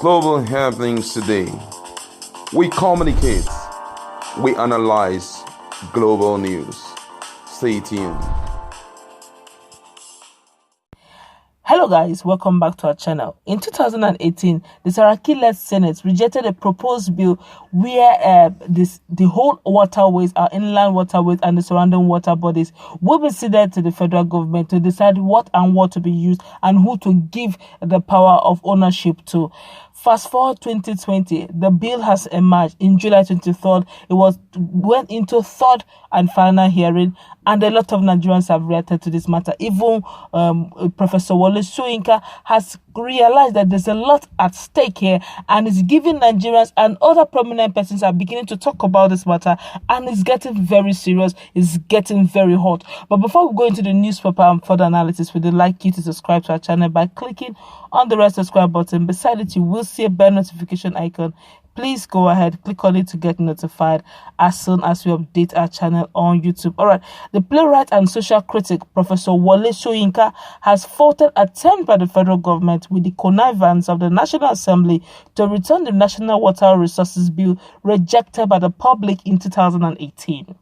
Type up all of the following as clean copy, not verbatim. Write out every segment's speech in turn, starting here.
global happenings today. We communicate, we analyze global news. Stay tuned. Hello guys, welcome back to our channel. In 2018, the Saraki-led Senate rejected a proposed bill where the whole waterways, our inland waterways and the surrounding water bodies will be ceded to the federal government to decide what and what to be used and who to give the power of ownership to. Fast forward 2020, the bill has emerged in July 23rd. It went into third and final hearing, and a lot of Nigerians have reacted to this matter. Even Professor Wole Soyinka has realized that there's a lot at stake here, and is giving Nigerians and other prominent persons are beginning to talk about this matter, and it's getting very serious. It's getting very hot. But before we go into the newspaper and further analysis, we'd like you to subscribe to our channel by clicking on the red subscribe button. Beside it, you will see a bell notification icon. Please go ahead, click on it to get notified as soon as we update our channel on YouTube. All right, the playwright and social critic Professor Wole Soyinka has faulted attempt by the federal government with the connivance of the National Assembly to return the National Water Resources Bill rejected by the public in 2018.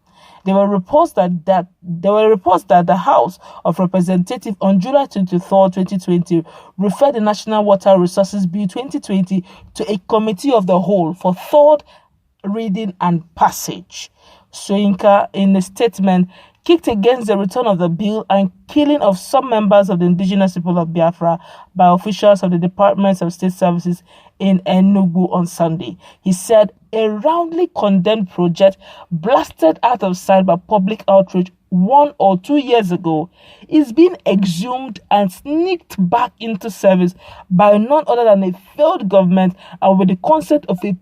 There were reports that the House of Representatives on July 23, 2020 referred the National Water Resources Bill 2020 to a committee of the whole for third reading and passage. Soyinka, in a statement, kicked against the return of the bill and killing of some members of the indigenous people of Biafra by officials of the Department of State Services in Enugu on Sunday. He said a roundly condemned project blasted out of sight by public outrage 1 or 2 years ago is being exhumed and sneaked back into service by none other than a failed government and with the consent of a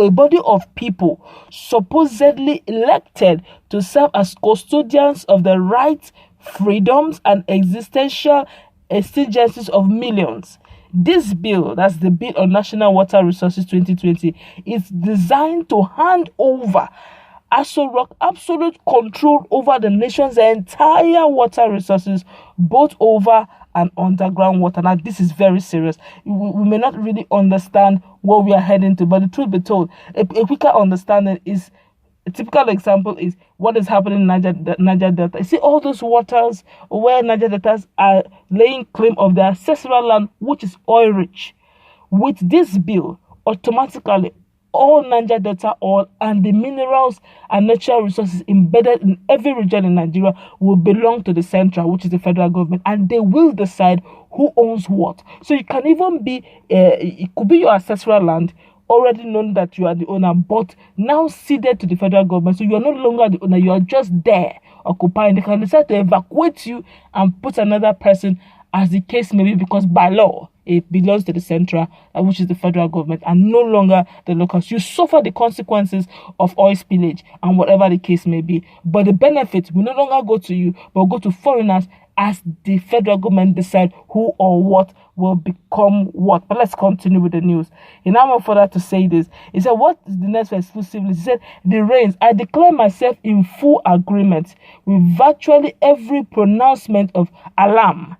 body of people supposedly elected to serve as custodians of the rights, freedoms, and existential exigencies of millions. This bill, that's the Bill on National Water Resources 2020, is designed to hand over absolute control over the nation's entire water resources, both over and underground water. Now, this is very serious. We may not really understand where we are heading to, but the truth be told, a quicker understanding is, a typical example is what is happening in Niger Delta. You see all those waters where Niger Deltas are laying claim of their ancestral land, which is oil rich. With this bill, automatically all Niger Delta oil and the minerals and natural resources embedded in every region in Nigeria will belong to the central, which is the federal government, and they will decide who owns what. So you can even be, it could be your ancestral land, already known that you are the owner, but now ceded to the federal government. So you are no longer the owner, you are just there occupying. They can decide to evacuate you and put another person, as the case may be, because by law it belongs to the central, which is the federal government, and no longer the locals. You suffer the consequences of oil spillage and whatever the case may be, but the benefits will no longer go to you, but go to foreigners as the federal government decide who or what will become what. But let's continue with the news. He now went further to say this. He said, what is the next exclusive list? He said, the rains. I declare myself in full agreement with virtually every pronouncement of alarm,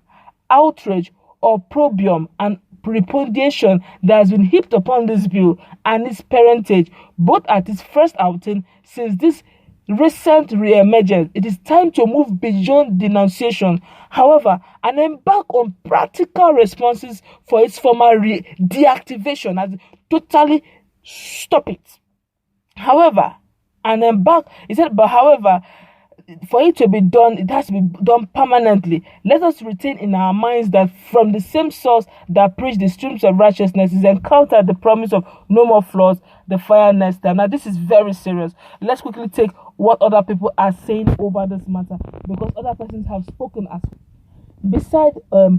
outrage, opprobrium and repudiation that has been heaped upon this bill and its parentage, both at its first outing since this recent re-emergence. It is time to move beyond denunciation, however, and embark on practical responses for its former deactivation, as totally stop it. However, he said, but however, for it to be done, it has to be done permanently. Let us retain in our minds that from the same source that preached the streams of righteousness is encountered the promise of no more floods, the fire next time. Now, this is very serious. Let's quickly take what other people are saying over this matter, because other persons have spoken as beside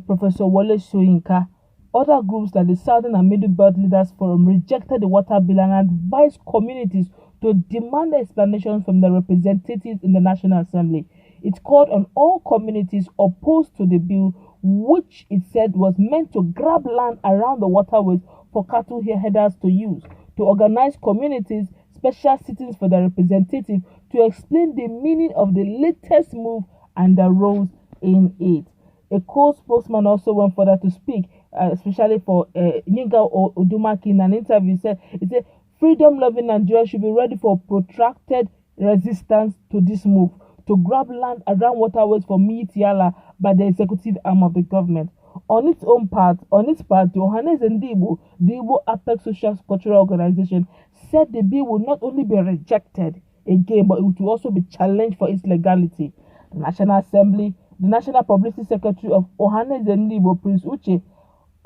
Professor Wole Soyinka. Other groups like the Southern and Middle Belt Leaders Forum rejected the water bill and advised communities to demand explanations from the representatives in the National Assembly. It called on all communities opposed to the bill, which it said was meant to grab land around the waterways for cattle headers to use, to organize communities, special sittings for the representative to explain the meaning of the latest move and the roles in it. A co-spokesman also went further to speak, especially for Yinka Odumaki in an interview. He said, freedom-loving Nigeria should be ready for protracted resistance to this move to grab land around waterways for Tiala by the executive arm of the government. On its part, the Ohaneze Ndigbo, the Igbo Apex Social Cultural Organization, said the bill will not only be rejected again, but it will also be challenged for its legality. The National Assembly, the National Publicity Secretary of Ohaneze Ndigbo, Prince Oche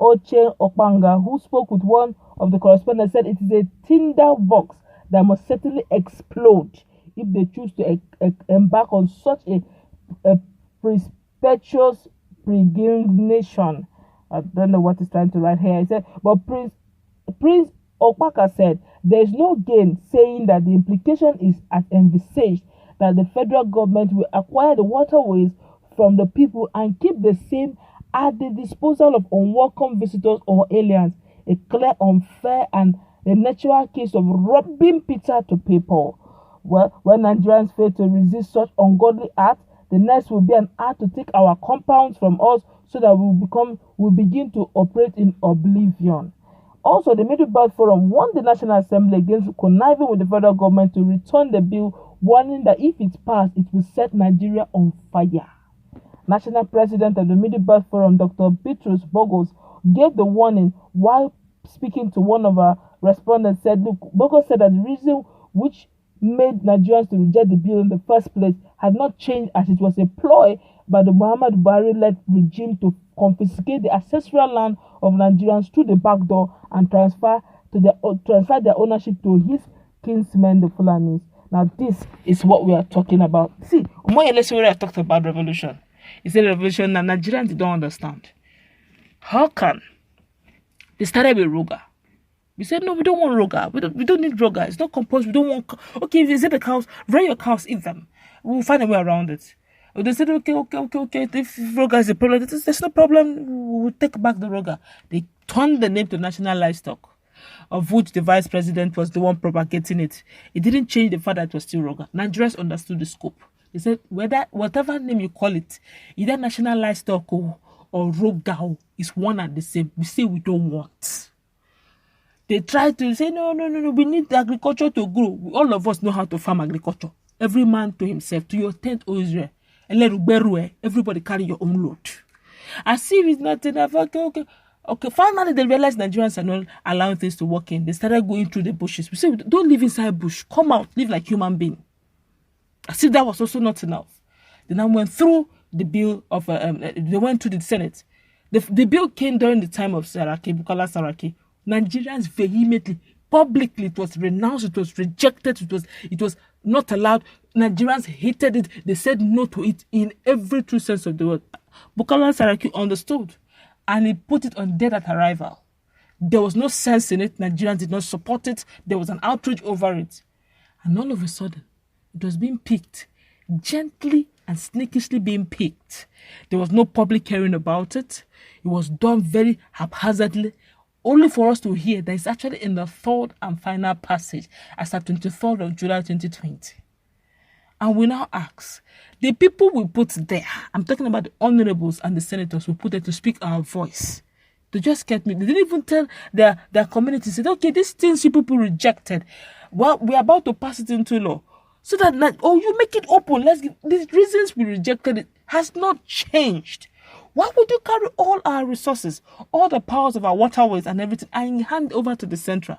Okpanga, who spoke with one of the correspondents, said it is a tinderbox that must certainly explode if they choose to embark on such a perpetuous peregrination. I don't know what he's trying to write here. He said, but Prince Okpaka said there is no gain, saying that the implication is as envisaged that the federal government will acquire the waterways from the people and keep the same at the disposal of unwelcome visitors or aliens. A clear, unfair, and a natural case of robbing Peter to pay Paul. Well, when Nigerians fail to resist such ungodly acts, the next will be an act to take our compounds from us so that we begin to operate in oblivion. Also, the Middle Belt Forum warned the National Assembly against conniving with the federal government to return the bill, warning that if it passed, it will set Nigeria on fire. National President of the Middle Belt Forum, Dr. Bitrus Bogos, gave the warning while speaking to one of our respondents. Bogos said that the reason which made Nigerians to reject the bill in the first place had not changed, as it was a ploy by the Muhammad Buhari-led regime to confiscate the ancestral land of Nigerians through the back door and transfer their ownership to his kinsmen, the Fulanis. Now, this is what we are talking about. See, let's I talked about revolution. It's a revolution that Nigerians don't understand. How can they started with RUGA? We said, no, we don't want RUGA. We don't need RUGA. It's not compulsory. We don't want... Okay, if you say the cows, run your cows, eat them. We'll find a way around it. They said, okay. If RUGA is a problem, there's no problem. We'll take back the RUGA. They turned the name to National Livestock, of which the vice president was the one propagating it. It didn't change the fact that it was still RUGA. Nigerians understood the scope. They said, whatever name you call it, either National Livestock or RUGA is one and the same. We say we don't want. They try to say, no, we need agriculture to grow. All of us know how to farm agriculture. Every man to himself, to your tent, O Israel. Everybody carry your own load. As if it's not enough. Okay. Finally, they realized Nigerians are not allowing things to work in. They started going through the bushes. We say, don't live inside bush. Come out, live like human being. As if that was also not enough. They now went through the bill of, they went to the Senate. The bill came during the time of Bukola Saraki. Nigerians vehemently, publicly, it was renounced, it was rejected, it was not allowed. Nigerians hated it. They said no to it in every true sense of the word. Bukola Saraki understood, and he put it on dead at arrival. There was no sense in it. Nigerians did not support it. There was an outrage over it. And all of a sudden, it was being picked, gently and sneakishly being picked. There was no public hearing about it. It was done very haphazardly, only for us to hear that it's actually in the third and final passage as of 23rd of July 2020. And we now ask, the people we put there, I'm talking about the honorables and the senators we put there to speak our voice, they just kept me. They didn't even tell their community, said, okay, these things you people rejected, well, we're about to pass it into law. So that, you make it open. The reasons we rejected it has not changed. Why would you carry all our resources, all the powers of our waterways and everything, and hand over to the Central?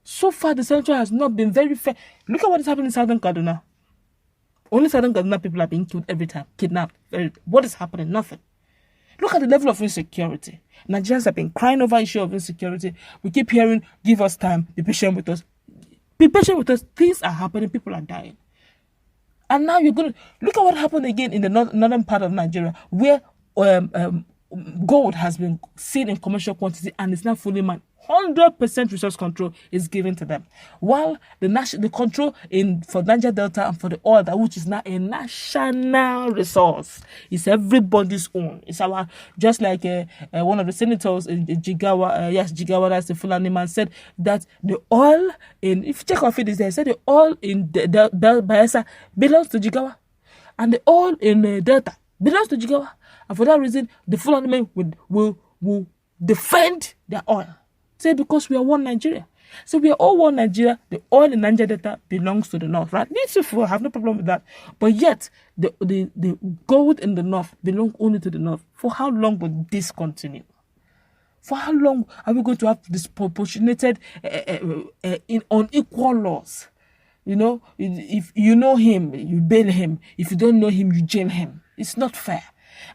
So far, the Central has not been very fair. Look at what is happening in Southern Kaduna. Only Southern Kaduna people are being killed every time, kidnapped. What is happening? Nothing. Look at the level of insecurity. Nigerians have been crying over issue of insecurity. We keep hearing, give us time, be patient with us. Be patient with us. Things are happening, people are dying. And now you're going to look at what happened again in the northern part of Nigeria, where gold has been seen in commercial quantity and is now fully mined. 100% resource control is given to them, while the control for Niger Delta and for the oil, which is now a national resource, is everybody's own. It's our, just like one of the senators in Jigawa, that's the Fulani man, said that the oil in, if you check off it, they said the oil in Bayelsa belongs to Jigawa, and the oil in Delta belongs to Jigawa. And for that reason, the Fulani men will defend their oil. Say, because we are one Nigeria. So we are all one Nigeria. The oil in Niger Delta belongs to the North, right? These people have no problem with that. But yet, the gold in the North belongs only to the North. For how long will this continue? For how long are we going to have disproportionated, unequal laws? You know, if you know him, you bail him. If you don't know him, you jail him. It's not fair.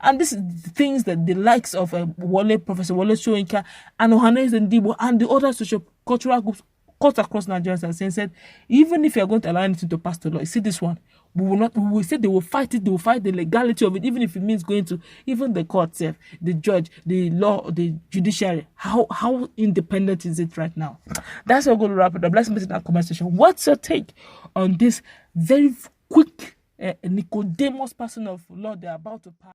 And this is the things that the likes of Professor Wole Soyinka and Ohaneze and Ndigbo and the other socio-cultural groups cut across Nigeria and said, even if you're going to allow anything to pass the law, you see this one, we will say they will fight it, they will fight the legality of it, even if it means going to even the court itself, the judge, the law, the judiciary. How independent is it right now? That's how we're going to wrap it up. Let's make it in that comment section. What's your take on this very quick Nicodemus person of law they're about to pass?